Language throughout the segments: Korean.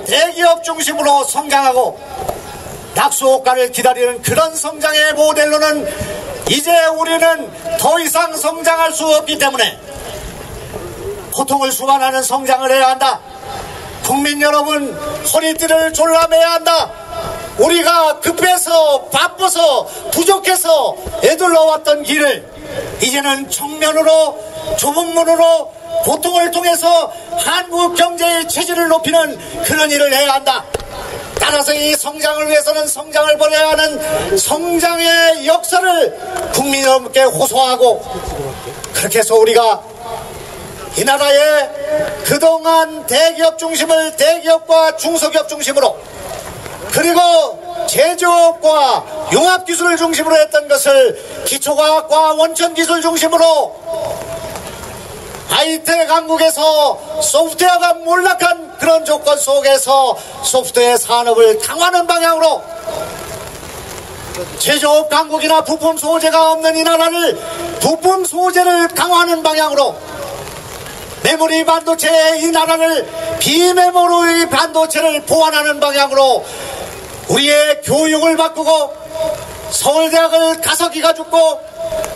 대기업 중심으로 성장하고 낙수효과를 기다리는 그런 성장의 모델로는 이제 우리는 더 이상 성장할 수 없기 때문에 고통을 수반하는 성장을 해야 한다. 국민 여러분, 허리띠를 졸라매야 한다. 우리가 급해서 바빠서 부족해서 애들러 왔던 길을 이제는 정면으로 좁은 문으로 고통을 통해서 한국 경제의 체질을 높이는 그런 일을 해야 한다. 따라서 이 성장을 위해서는 성장을 벌여야 하는 성장의 역사를 국민 여러분께 호소하고, 그렇게 해서 우리가 이 나라의 그동안 대기업 중심을 대기업과 중소기업 중심으로, 그리고 제조업과 융합기술을 중심으로 했던 것을 기초과학과 원천기술 중심으로 하이텍 강국에서 소프트웨어가 몰락한 그런 조건 속에서 소프트웨어 산업을 강화하는 방향으로, 제조업 강국이나 부품 소재가 없는 이 나라를 부품 소재를 강화하는 방향으로, 메모리 반도체의 이 나라를 비메모리 반도체를 보완하는 방향으로 우리의 교육을 바꾸고, 서울대학을 가서 기가 죽고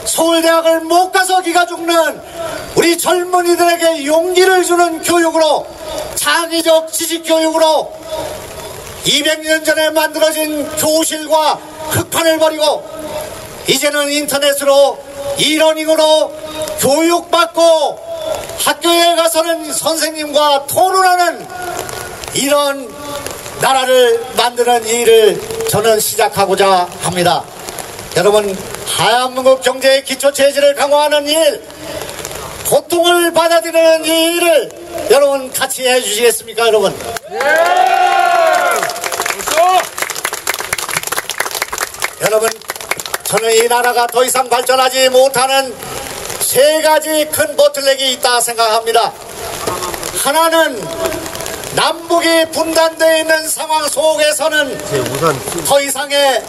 서울대학을 못 가서 기가 죽는 우리 젊은이들에게 용기를 주는 교육으로, 창의적 지식교육으로 200년 전에 만들어진 교실과 흑판을 버리고 이제는 인터넷으로 이러닝으로 교육받고 학교에 가서는 선생님과 토론하는 이런 나라를 만드는 일을 저는 시작하고자 합니다. 여러분, 하얀문국 경제의 기초체질을 강화하는 일, 고통을 받아들이는 이 일을 여러분 같이 해주시겠습니까, 여러분? 예! 여러분, 저는 이 나라가 더 이상 발전하지 못하는 세 가지 큰 보틀넥이 있다 생각합니다. 하나는 남북이 분단되어 있는 상황 속에서는 더 이상의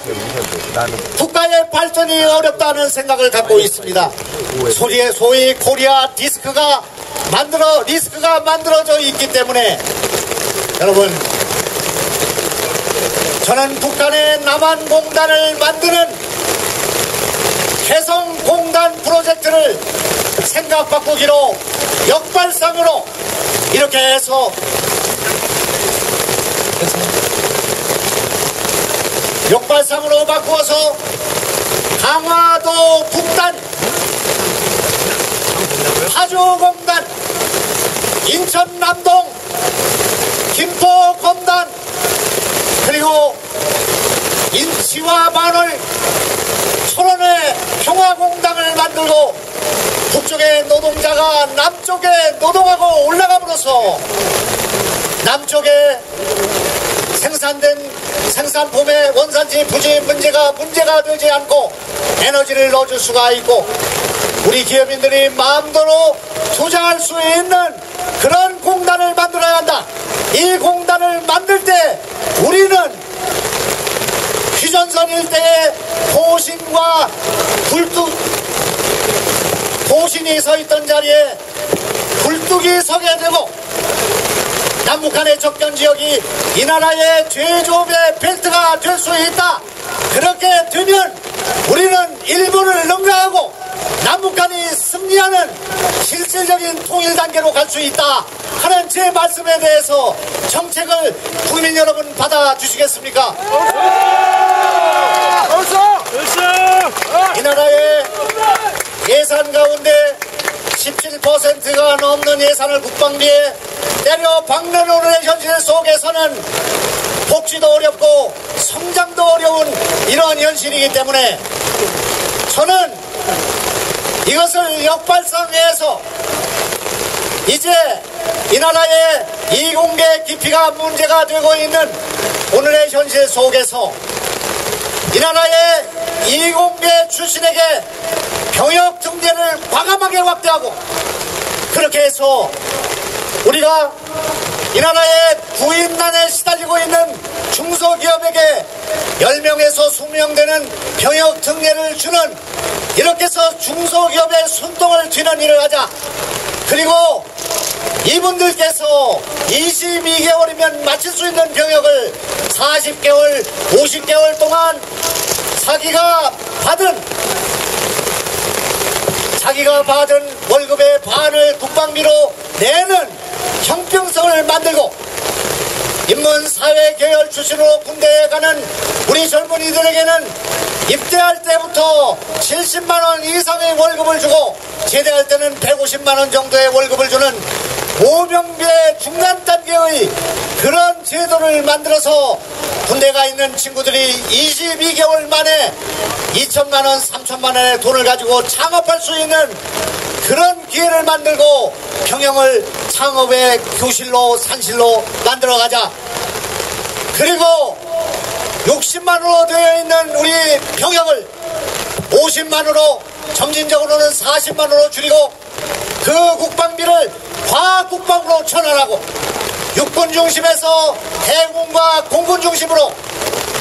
국가의 발전이 어렵다는 생각을 갖고 있습니다. 소위 코리아 리스크가 만들어져 있기 때문에 여러분, 저는 북한의 남한공단을 만드는 개성공단 프로젝트를 생각 바꾸기로 역발상으로 이렇게 해서 역발상으로 바꾸어서 강화도 북단, 파주공단, 인천 남동, 김포공단, 그리고 인치와 만월, 철원의 평화공단을 만들고 북쪽의 노동자가 남쪽에 노동하고 올라감으로써 남쪽에 생산품의 원산지 부지 문제가 되지 않고 에너지를 넣어줄 수가 있고 우리 기업인들이 마음대로 투자할 수 있는 그런 공단을 만들어야 한다. 이 공단을 만들 때 우리는 휴전선 일대에 포신과 포신이 서 있던 자리에 굴뚝이 서게 되고 남북한의 접견 지역이 이 나라의 제조업의 벨트가 될 수 있다. 그렇게 되면 우리는 일본을 능가하고 남북한이 승리하는 실질적인 통일 단계로 갈 수 있다 하는 제 말씀에 대해서 정책을 국민 여러분 받아주시겠습니까? 이 나라의 예산 가운데 17%가 넘는 예산을 국방비에 때려 박는 오늘의 현실 속에서는 복지도 어렵고 성장도 어려운 이러한 현실이기 때문에 저는 이것을 역발상해서 이제 이 나라의 이공계 깊이가 문제가 되고 있는 오늘의 현실 속에서 이 나라의 이공계 출신에게 병역 등재를 과감하게 확대하고 그렇게 해서 우리가 이 나라의 구인난에 시달리고 있는 중소기업에게 10명에서 20명 되는 병역 등재를 주는 이렇게 해서 중소기업의 손동을 쥐는 일을 하자. 그리고 이분들께서 22개월이면 마칠 수 있는 병역을 40개월, 50개월 동안 자기가 받은 월급의 반을 국방비로 내는 형평성을 만들고 인문사회계열 출신으로 군대에 가는 우리 젊은이들에게는 입대할 때부터 70만원 이상의 월급을 주고 제대할 때는 150만원 정도의 월급을 주는 모병비의 중간 단계의 그런 제도를 만들어서 군대가 있는 친구들이 22개월 만에 2천만원, 3천만원의 돈을 가지고 창업할 수 있는 그런 기회를 만들고 평형을 창업의 교실로 산실로 만들어가자. 그리고 60만으로 되어 있는 우리 병역을 50만으로 점진적으로는 40만으로 줄이고 그 국방비를 과학국방으로 전환하고 육군 중심에서 해군과 공군 중심으로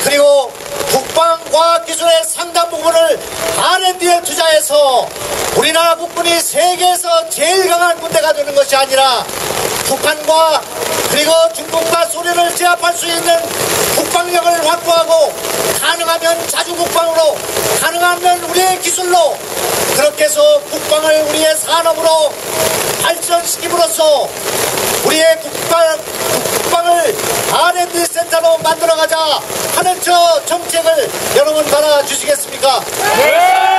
그리고 국방과학기술의 상당 부분을 R&D에 투자해서 우리나라 국군이 세계에서 제일 강한 군대가 되는 것이 아니라 북한과 그리고 중국과 소련을 제압할 수 있는 국방력을 확보하고 가능하면 자주국방으로 가능하면 우리의 기술로 그렇게 해서 국방을 우리의 산업으로 발전시킴으로써 우리의 국방을 R&D 센터로 만들어가자 하는 저 정책을 여러분 받아주시겠습니까? 네.